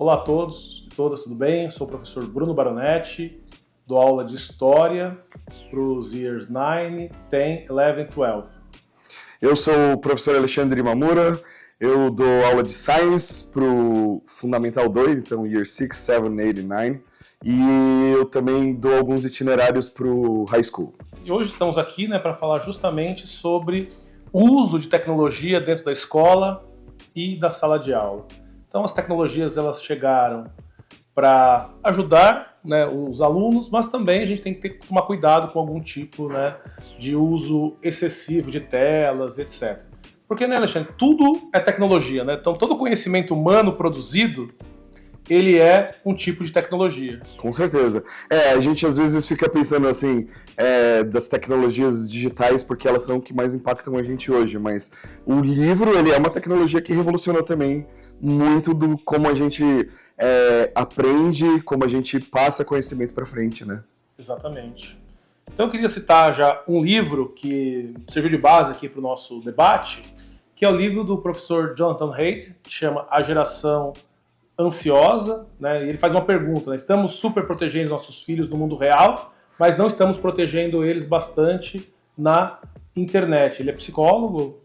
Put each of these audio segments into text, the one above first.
Olá a todos e todas, tudo bem? Eu sou o professor Bruno Baronetti, dou aula de História para os Years 9, 10, 11 e 12. Eu sou o professor Alexandre Mamura, eu dou aula de Science para o Fundamental 2, então Year 6, 7, 8 e 9, e eu também dou alguns itinerários para o High School. E hoje estamos aqui para falar justamente sobre o uso de tecnologia dentro da escola e da sala de aula. Então as tecnologias elas chegaram para ajudar os alunos, mas também a gente tem que tomar cuidado com algum tipo de uso excessivo de telas, etc. Porque, Alexandre, tudo é tecnologia, Então todo conhecimento humano produzido, ele é um tipo de tecnologia. Com certeza. A gente às vezes fica pensando assim, das tecnologias digitais, porque elas são o que mais impactam a gente hoje, mas o livro, ele é uma tecnologia que revolucionou também muito do como a gente aprende, como a gente passa conhecimento para frente, né? Exatamente. Então eu queria citar já um livro que serviu de base aqui para o nosso debate, que é o livro do professor Jonathan Haidt, que chama A Geração Ansiosa, e ele faz uma pergunta, estamos super protegendo nossos filhos no mundo real, mas não estamos protegendo eles bastante na internet. Ele é psicólogo,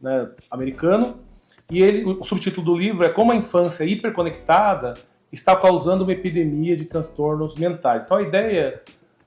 americano, e o subtítulo do livro é Como a Infância Hiperconectada está causando uma epidemia de transtornos mentais. Então a ideia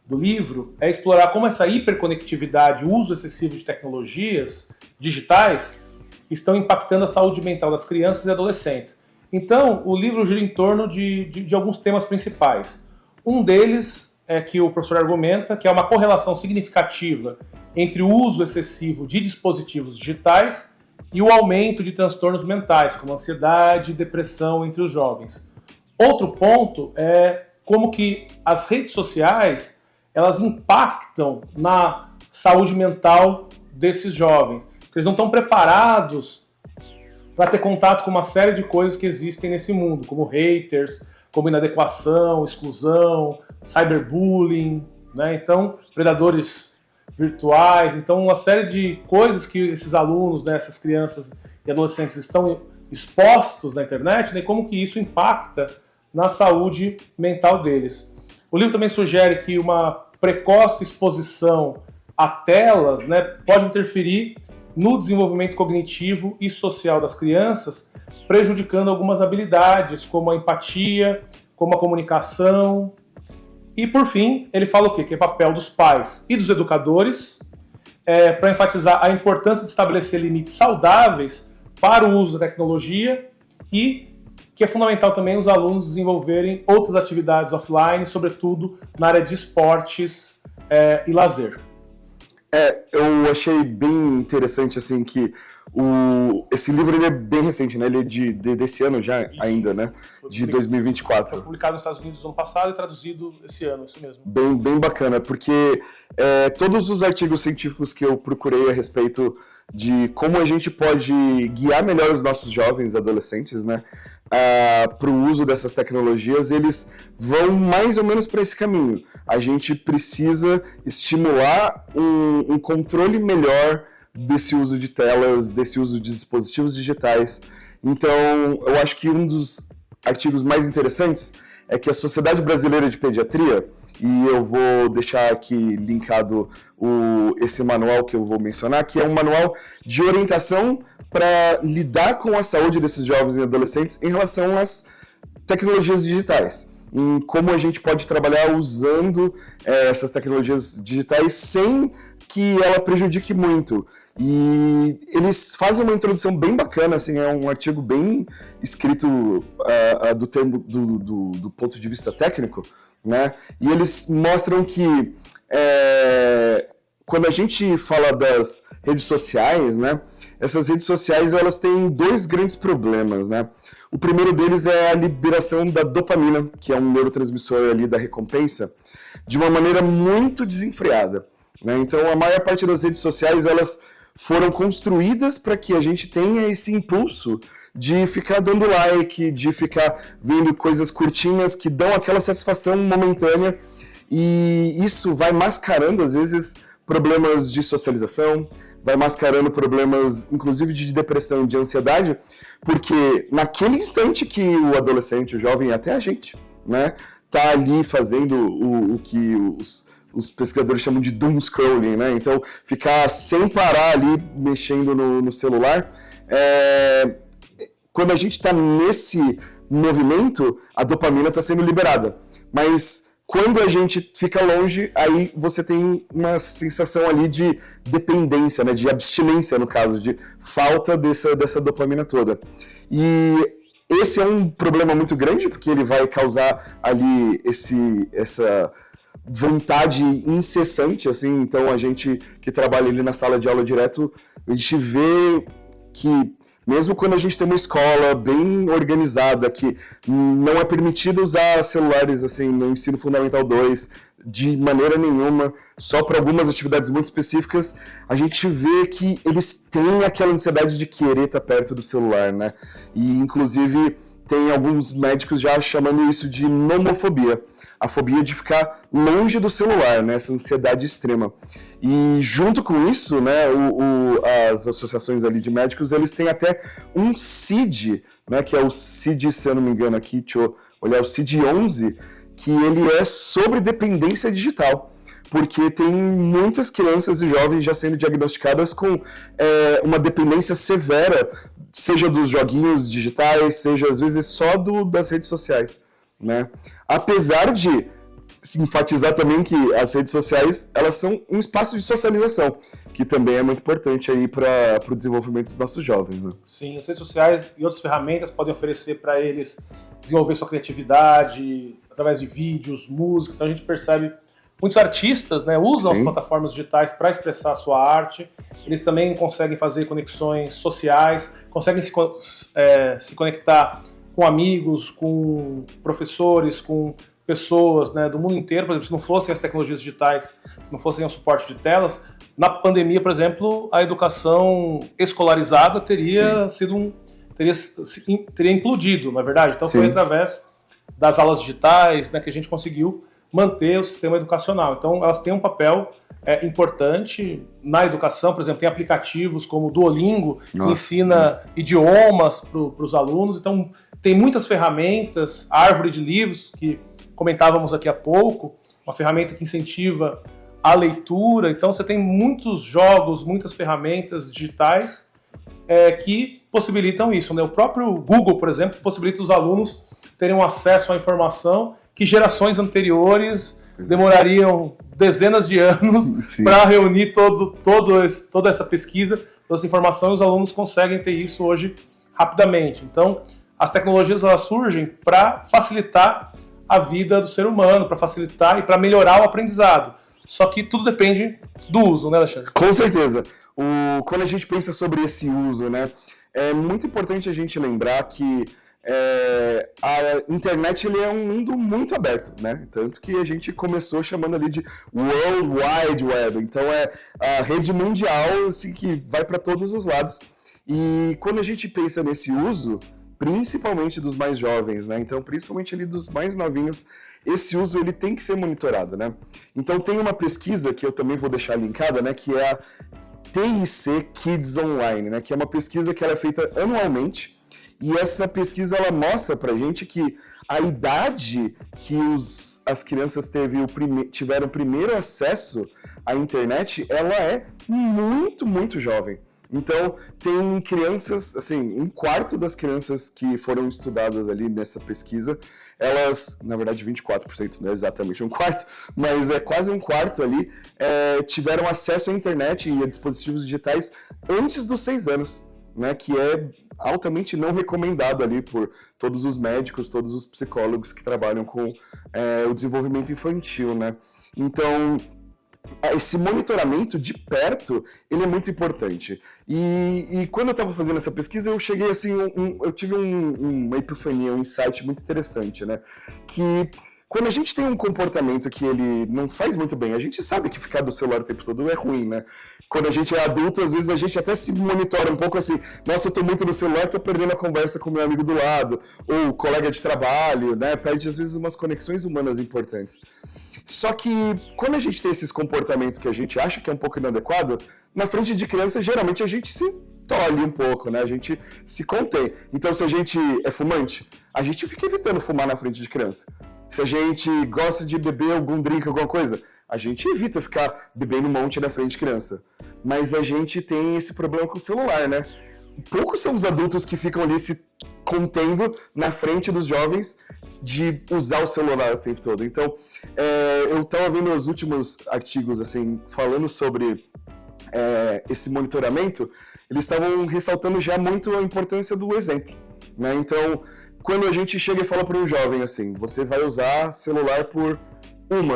do livro é explorar como essa hiperconectividade, o uso excessivo de tecnologias digitais estão impactando a saúde mental das crianças e adolescentes. Então, o livro gira em torno de alguns temas principais. Um deles é que o professor argumenta que há uma correlação significativa entre o uso excessivo de dispositivos digitais e o aumento de transtornos mentais, como ansiedade e depressão entre os jovens. Outro ponto é como que as redes sociais elas impactam na saúde mental desses jovens. Porque eles não estão preparados para ter contato com uma série de coisas que existem nesse mundo, como haters, como inadequação, exclusão, cyberbullying, Então, predadores virtuais, então uma série de coisas que esses alunos, essas crianças e adolescentes estão expostos na internet, e como que isso impacta na saúde mental deles. O livro também sugere que uma precoce exposição a telas pode interferir no desenvolvimento cognitivo e social das crianças, prejudicando algumas habilidades, como a empatia, como a comunicação. E, por fim, ele fala o quê? Que é papel dos pais e dos educadores para enfatizar a importância de estabelecer limites saudáveis para o uso da tecnologia e que é fundamental também os alunos desenvolverem outras atividades offline, sobretudo na área de esportes e lazer. Eu achei bem interessante, assim, que esse livro ele é bem recente, Ele é desse ano já, ainda, De 2024. Foi publicado nos Estados Unidos no ano passado e traduzido esse ano, isso mesmo. Bem bacana, porque todos os artigos científicos que eu procurei a respeito de como a gente pode guiar melhor os nossos jovens adolescentes, para o uso dessas tecnologias, eles vão mais ou menos para esse caminho. A gente precisa estimular um controle melhor desse uso de telas, desse uso de dispositivos digitais. Então, eu acho que um dos artigos mais interessantes é que a Sociedade Brasileira de Pediatria, e eu vou deixar aqui linkado esse manual que eu vou mencionar, que é um manual de orientação para lidar com a saúde desses jovens e adolescentes em relação às tecnologias digitais, em como a gente pode trabalhar usando essas tecnologias digitais sem que ela prejudique muito. E eles fazem uma introdução bem bacana, assim, é um artigo bem escrito do ponto de vista técnico, E eles mostram que quando a gente fala das redes sociais, essas redes sociais elas têm dois grandes problemas, O primeiro deles é a liberação da dopamina, que é um neurotransmissor ali da recompensa, de uma maneira muito desenfreada, Então a maior parte das redes sociais elas foram construídas para que a gente tenha esse impulso de ficar dando like, de ficar vendo coisas curtinhas que dão aquela satisfação momentânea, e isso vai mascarando, às vezes, problemas de socialização, vai mascarando problemas, inclusive de depressão e de ansiedade, porque naquele instante que o adolescente, o jovem, até a gente, né, tá ali fazendo o que os pesquisadores chamam de doom scrolling, né? Então, ficar sem parar ali mexendo no celular. Quando a gente está nesse movimento, a dopamina está sendo liberada. Mas quando a gente fica longe, aí você tem uma sensação ali de dependência, né? De abstinência, no caso, de falta dessa dopamina toda. E esse é um problema muito grande, porque ele vai causar ali essa vontade incessante, assim. Então a gente que trabalha ali na sala de aula direto, a gente vê que mesmo quando a gente tem uma escola bem organizada, que não é permitido usar celulares assim no ensino fundamental 2 de maneira nenhuma, só para algumas atividades muito específicas, a gente vê que eles têm aquela ansiedade de querer estar perto do celular, né? E inclusive tem alguns médicos já chamando isso de nomofobia, a fobia de ficar longe do celular, né? Essa ansiedade extrema. E junto com isso, né, as associações ali de médicos, eles têm até um CID, né, que é o CID, se eu não me engano aqui, deixa eu olhar, o CID-11, que ele é sobre dependência digital, porque tem muitas crianças e jovens já sendo diagnosticadas com uma dependência severa, seja dos joguinhos digitais, seja às vezes só das redes sociais, né? Apesar de enfatizar também que as redes sociais, elas são um espaço de socialização, que também é muito importante aí para o desenvolvimento dos nossos jovens, né? Sim, as redes sociais e outras ferramentas podem oferecer para eles desenvolver sua criatividade através de vídeos, música. Então a gente percebe muitos artistas, né, usam as plataformas digitais para expressar a sua arte. Eles também conseguem fazer conexões sociais, conseguem se conectar com amigos, com professores, com pessoas, né, do mundo inteiro. Por exemplo, se não fossem as tecnologias digitais, se não fossem o suporte de telas, na pandemia, por exemplo, a educação escolarizada teria implodido, na verdade. Então foi através das aulas digitais, né, que a gente conseguiu manter o sistema educacional. Então elas têm um papel importante na educação. Por exemplo, tem aplicativos como o Duolingo, que ensina idiomas para os alunos. Então tem muitas ferramentas, a árvore de livros, que comentávamos aqui há pouco, uma ferramenta que incentiva a leitura. Então você tem muitos jogos, muitas ferramentas digitais que possibilitam isso, né? O próprio Google, por exemplo, possibilita os alunos terem um acesso à informação que gerações anteriores demorariam dezenas de anos para reunir toda essa pesquisa, toda essa informação, e os alunos conseguem ter isso hoje rapidamente. Então, as tecnologias elas surgem para facilitar a vida do ser humano, para facilitar e para melhorar o aprendizado. Só que tudo depende do uso, né, Alexandre? Com certeza. Quando a gente pensa sobre esse uso, né, é muito importante a gente lembrar que a internet ele é um mundo muito aberto, né? Tanto que a gente começou chamando ali de World Wide Web. Então é a rede mundial assim, que vai para todos os lados. E quando a gente pensa nesse uso, principalmente dos mais jovens, né? Então, principalmente ali dos mais novinhos, esse uso ele tem que ser monitorado, né? Então, tem uma pesquisa que eu também vou deixar linkada, né? Que é a TIC Kids Online, né? Que é uma pesquisa que ela é feita anualmente. E essa pesquisa ela mostra pra gente que a idade que as crianças tiveram o primeiro acesso à internet, ela é muito, muito jovem. Então, tem crianças, assim, um quarto das crianças que foram estudadas ali nessa pesquisa, elas, na verdade 24%, não é exatamente um quarto, mas é quase um quarto ali, tiveram acesso à internet e a dispositivos digitais antes dos 6 anos, né, que é altamente não recomendado ali por todos os médicos, todos os psicólogos que trabalham com o desenvolvimento infantil, né. Então, esse monitoramento de perto, ele é muito importante. E quando eu estava fazendo essa pesquisa, eu cheguei assim, eu tive uma epifania, um insight muito interessante, né? Que quando a gente tem um comportamento que ele não faz muito bem, a gente sabe que ficar do celular o tempo todo é ruim, né? Quando a gente é adulto, às vezes a gente até se monitora um pouco assim, nossa, eu tô muito no celular, tô perdendo a conversa com o meu amigo do lado, ou colega de trabalho, né? Perde às vezes umas conexões humanas importantes. Só que quando a gente tem esses comportamentos que a gente acha que é um pouco inadequado, na frente de criança, geralmente a gente se tolhe um pouco, né? A gente se contém. Então, se a gente é fumante, a gente fica evitando fumar na frente de criança. Se a gente gosta de beber algum drink, alguma coisa, a gente evita ficar bebendo um monte na frente de criança. Mas a gente tem esse problema com o celular, né? Poucos são os adultos que ficam ali se contendo na frente dos jovens de usar o celular o tempo todo. Então, eu estava vendo os últimos artigos, assim, falando sobre esse monitoramento, eles estavam ressaltando já muito a importância do exemplo, né? Então, quando a gente chega e fala para um jovem assim, você vai usar celular por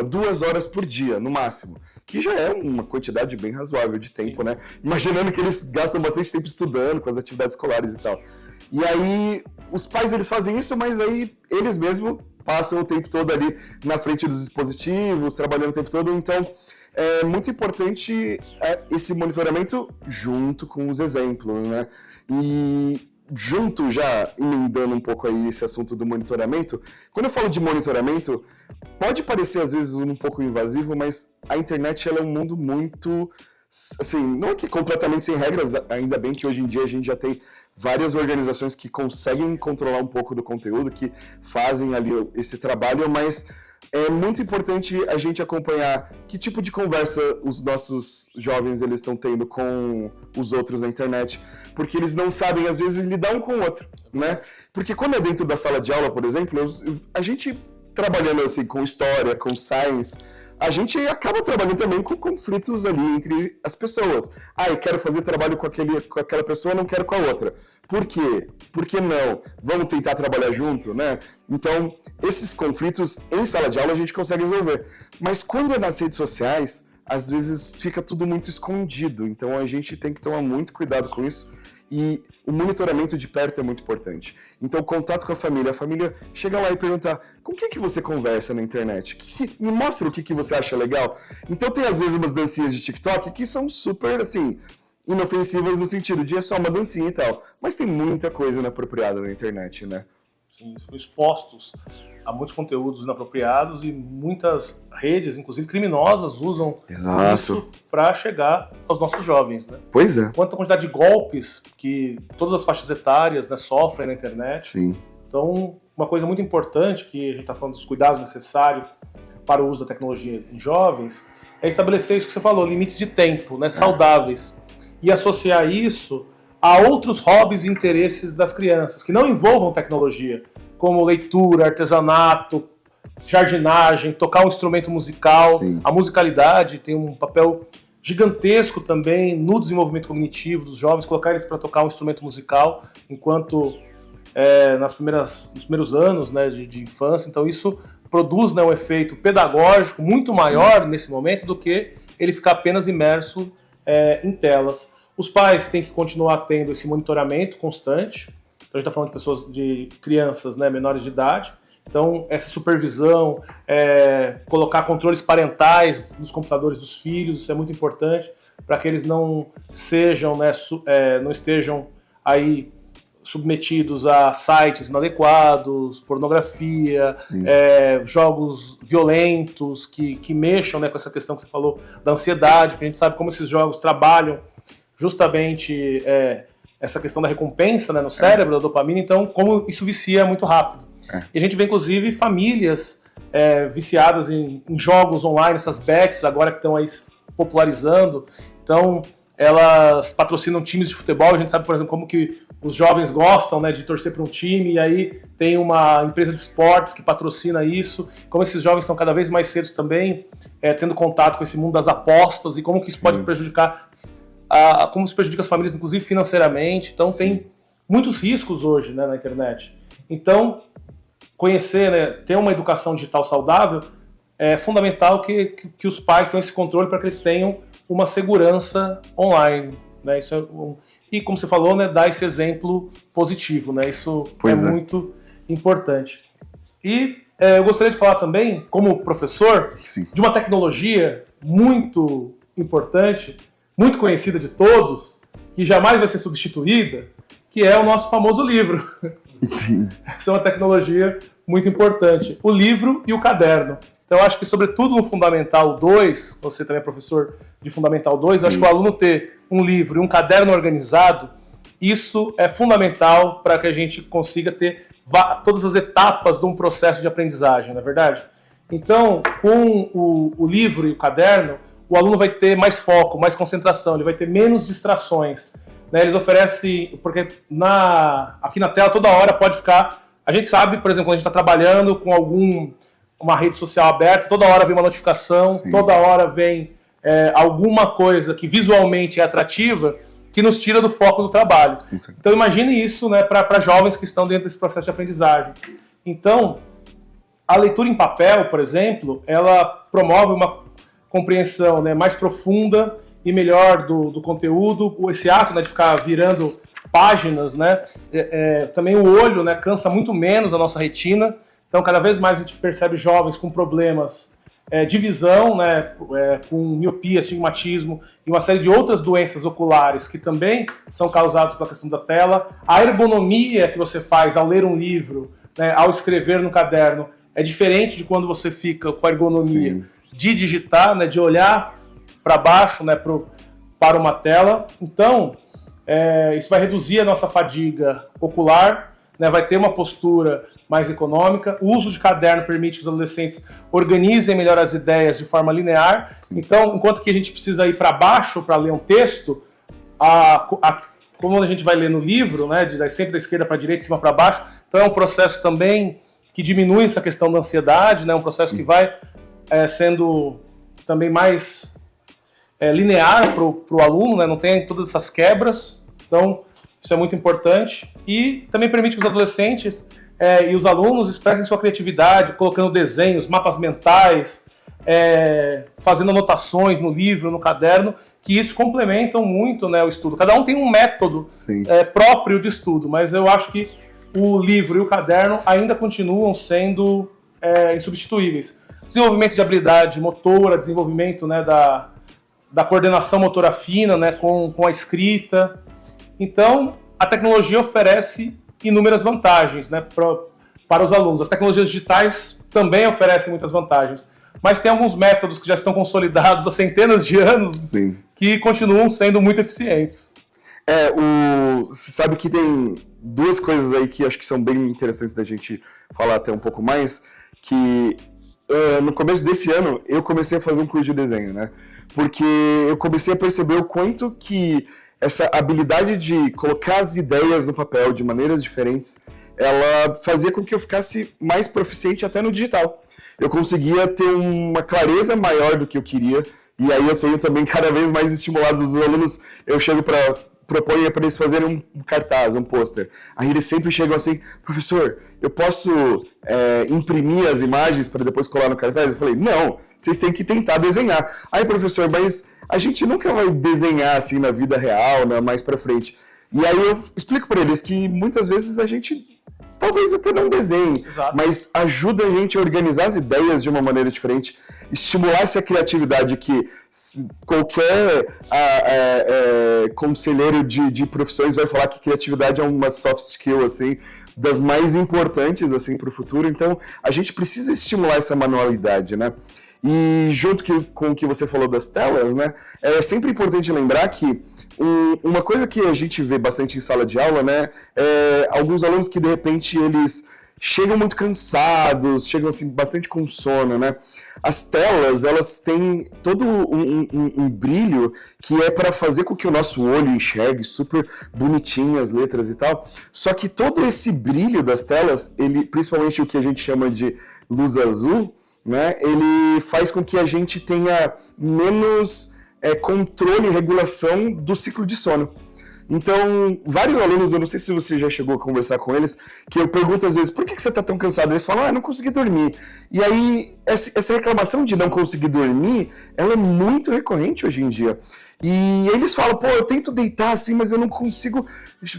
2 horas por dia, no máximo, que já é uma quantidade bem razoável de tempo, né? Imaginando que eles gastam bastante tempo estudando com as atividades escolares e tal. E aí, os pais, eles fazem isso, mas aí eles mesmos passam o tempo todo ali na frente dos dispositivos, trabalhando o tempo todo, então é muito importante esse monitoramento junto com os exemplos, né? E junto, já emendando um pouco aí esse assunto do monitoramento, quando eu falo de monitoramento, pode parecer às vezes um pouco invasivo, mas a internet ela é um mundo muito, assim, não é que completamente sem regras, ainda bem que hoje em dia a gente já tem várias organizações que conseguem controlar um pouco do conteúdo, que fazem ali esse trabalho, mas é muito importante a gente acompanhar que tipo de conversa os nossos jovens eles estão tendo com os outros na internet, porque eles não sabem, às vezes, lidar um com o outro, né? Porque quando é dentro da sala de aula, por exemplo, a gente trabalhando assim com história, com science, a gente acaba trabalhando também com conflitos ali entre as pessoas. Eu quero fazer trabalho com aquela pessoa, não quero com a outra. Por quê? Por que não? Vamos tentar trabalhar junto, né? Então, esses conflitos em sala de aula a gente consegue resolver. Mas quando é nas redes sociais, às vezes fica tudo muito escondido. Então, a gente tem que tomar muito cuidado com isso. E o monitoramento de perto é muito importante. Então, o contato com a família chega lá e perguntar com quem que você conversa na internet? Me mostra o que você acha legal. Então, tem às vezes umas dancinhas de TikTok que são super, assim, inofensivas no sentido de é só uma dancinha e tal. Mas tem muita coisa inapropriada na internet, né? Sim, são expostos a muitos conteúdos inapropriados e muitas redes, inclusive criminosas, usam isso para chegar aos nossos jovens, né? Pois é. Quanta quantidade de golpes que todas as faixas etárias, né, sofrem na internet. Sim. Então, uma coisa muito importante, que a gente está falando dos cuidados necessários para o uso da tecnologia em jovens, é estabelecer isso que você falou, limites de tempo, né, saudáveis, e associar isso a outros hobbies e interesses das crianças, que não envolvam tecnologia, como leitura, artesanato, jardinagem, tocar um instrumento musical. Sim. A musicalidade tem um papel gigantesco também no desenvolvimento cognitivo dos jovens, colocar eles para tocar um instrumento musical enquanto nos primeiros anos, né, de infância. Então isso produz, né, um efeito pedagógico muito maior nesse momento do que ele ficar apenas imerso em telas. Os pais têm que continuar tendo esse monitoramento constante. Então a gente está falando de crianças, né, menores de idade. Então essa supervisão, colocar controles parentais nos computadores dos filhos, isso é muito importante para que eles não sejam, né, não estejam aí submetidos a sites inadequados, pornografia, jogos violentos que mexam, né, com essa questão que você falou da ansiedade, porque a gente sabe como esses jogos trabalham justamente essa questão da recompensa, né, no cérebro, da dopamina, então como isso vicia muito rápido. E a gente vê inclusive famílias viciadas em jogos online, essas bets agora que estão aí popularizando, então elas patrocinam times de futebol, a gente sabe, por exemplo, como que os jovens gostam, né, de torcer para um time, e aí tem uma empresa de esportes que patrocina isso, como esses jovens estão cada vez mais cedo também tendo contato com esse mundo das apostas, e como que isso pode prejudicar como isso prejudica as famílias, inclusive financeiramente. Então tem muitos riscos hoje, né, na internet. Então, conhecer, né, ter uma educação digital saudável é fundamental que os pais tenham esse controle para que eles tenham uma segurança online, né? Isso e como você falou, né, dar esse exemplo positivo, né? Isso é muito importante. E eu gostaria de falar também, como professor, Sim. de uma tecnologia muito importante, muito conhecida de todos, que jamais vai ser substituída, que é o nosso famoso livro. Sim. Essa é uma tecnologia muito importante. O livro e o caderno. Então, eu acho que, sobretudo no Fundamental 2, você também é professor de Fundamental 2, eu acho que o aluno ter um livro e um caderno organizado, isso é fundamental para que a gente consiga ter todas as etapas de um processo de aprendizagem, não é verdade? Então, com o livro e o caderno, o aluno vai ter mais foco, mais concentração, ele vai ter menos distrações. Né? Eles oferecem, porque aqui na tela toda hora pode ficar... A gente sabe, por exemplo, quando a gente está trabalhando com uma rede social aberta, toda hora vem uma notificação, Sim. toda hora vem alguma coisa que visualmente é atrativa, que nos tira do foco do trabalho. Então imagine isso, né, para jovens que estão dentro desse processo de aprendizagem. Então, a leitura em papel, por exemplo, ela promove uma compreensão, né, mais profunda e melhor do conteúdo. Esse ato, né, de ficar virando páginas, né, também o olho, né, cansa muito menos a nossa retina. Então, cada vez mais a gente percebe jovens com problemas de visão, né, com miopia, astigmatismo e uma série de outras doenças oculares que também são causadas pela questão da tela. A ergonomia que você faz ao ler um livro, né, ao escrever no caderno, é diferente de quando você fica com a ergonomia Sim. de digitar, né, de olhar para baixo, né, para uma tela. Então, isso vai reduzir a nossa fadiga ocular, né, vai ter uma postura mais econômica. O uso de caderno permite que os adolescentes organizem melhor as ideias de forma linear. Sim. Então, enquanto que a gente precisa ir para baixo para ler um texto, como a gente vai ler no livro, né, sempre da esquerda para a direita, de cima para baixo, então é um processo também que diminui essa questão da ansiedade, né, um processo que vai sendo também mais linear para o aluno, né, não tem todas essas quebras. Então, isso é muito importante. E também permite que os adolescentes e os alunos expressem sua criatividade, colocando desenhos, mapas mentais, fazendo anotações no livro, no caderno, que isso complementam muito, né, o estudo. Cada um tem um método próprio de estudo, mas eu acho que o livro e o caderno ainda continuam sendo insubstituíveis. Desenvolvimento de habilidade motora, desenvolvimento, né, da coordenação motora fina, né, com a escrita. Então, a tecnologia oferece inúmeras vantagens, né, para os alunos. As tecnologias digitais também oferecem muitas vantagens, mas tem alguns métodos que já estão consolidados há centenas de anos Sim. que continuam sendo muito eficientes. Você sabe que tem duas coisas aí que acho que são bem interessantes da gente falar até um pouco mais, que no começo desse ano eu comecei a fazer um curso de desenho, né? Porque eu comecei a perceber o quanto que essa habilidade de colocar as ideias no papel de maneiras diferentes, ela fazia com que eu ficasse mais proficiente até no digital. Eu conseguia ter uma clareza maior do que eu queria, e aí eu tenho também cada vez mais estimulado os alunos. Eu chego proponho para eles fazerem um cartaz, um pôster. Aí eles sempre chegam assim: professor, eu posso imprimir as imagens para depois colar no cartaz? Eu falei: não, vocês têm que tentar desenhar. Aí, professor, mas a gente nunca vai desenhar assim na vida real, né, mais para frente. E aí eu explico para eles que muitas vezes a gente talvez até não desenhe, Exato. Mas ajuda a gente a organizar as ideias de uma maneira diferente, estimular essa criatividade que qualquer conselheiro de profissões vai falar que criatividade é uma soft skill, assim, das mais importantes, assim, para o futuro. Então, a gente precisa estimular essa manualidade, né? E junto com o que você falou das telas, né, é sempre importante lembrar que uma coisa que a gente vê bastante em sala de aula, né, é alguns alunos que de repente eles chegam muito cansados, chegam assim bastante com sono, né? As telas, elas têm todo um brilho que é para fazer com que o nosso olho enxergue super bonitinho as letras e tal. Só que todo esse brilho das telas, principalmente o que a gente chama de luz azul, né, ele faz com que a gente tenha menos controle e regulação do ciclo de sono. Então, vários alunos, eu não sei se você já chegou a conversar com eles, que eu pergunto às vezes: por que você está tão cansado? Eles falam: não consegui dormir. E aí, essa reclamação de não conseguir dormir, ela é muito recorrente hoje em dia. E eles falam, pô, eu tento deitar assim, mas eu não consigo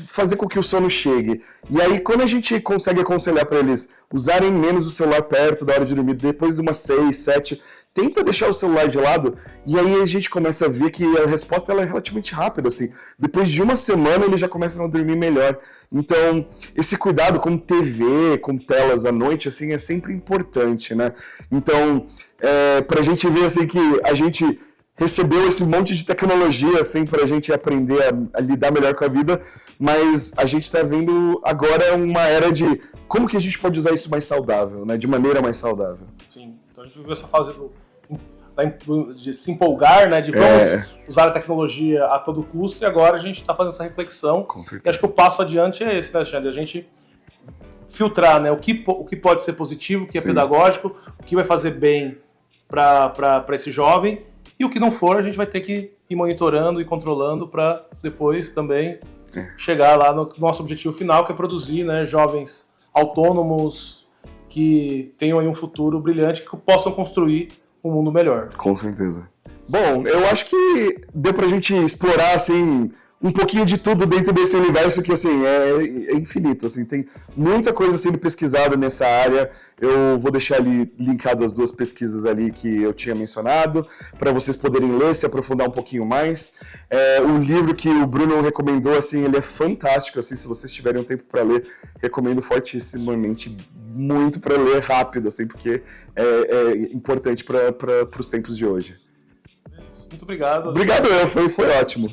fazer com que o sono chegue. E aí, quando a gente consegue aconselhar para eles usarem menos o celular perto da hora de dormir, depois de umas 6, 7, tenta deixar o celular de lado, e aí a gente começa a ver que a resposta ela é relativamente rápida, assim. Depois de uma semana, eles já começam a dormir melhor. Então, esse cuidado com TV, com telas à noite, assim, é sempre importante, né? Então, pra gente ver, assim, que a gente recebeu esse monte de tecnologia, assim, pra gente aprender a lidar melhor com a vida, mas a gente tá vendo agora uma era de como que a gente pode usar isso mais saudável, né? De maneira mais saudável. Sim, então a gente viveu essa fase de se empolgar, né? De vamos usar a tecnologia a todo custo, e agora a gente está fazendo essa reflexão. Com certeza. E acho que o passo adiante é esse, né, Alexandre? A gente filtrar, né? O que pode ser positivo, o que é pedagógico, o que vai fazer bem para esse jovem, e o que não for, a gente vai ter que ir monitorando e controlando para depois também chegar lá no nosso objetivo final, que é produzir, né, jovens autônomos que tenham aí um futuro brilhante, que possam construir um mundo melhor. Com certeza. Bom, eu acho que deu pra gente explorar, assim, um pouquinho de tudo dentro desse universo que, assim, é infinito, assim, tem muita coisa sendo pesquisada nessa área. Eu vou deixar ali linkado as 2 pesquisas ali que eu tinha mencionado, para vocês poderem ler, se aprofundar um pouquinho mais. O livro que o Bruno recomendou, assim, ele é fantástico, assim, se vocês tiverem um tempo para ler, recomendo fortissimamente, muito para ler rápido, assim, porque é importante para os tempos de hoje. Muito obrigado. Obrigado, foi ótimo.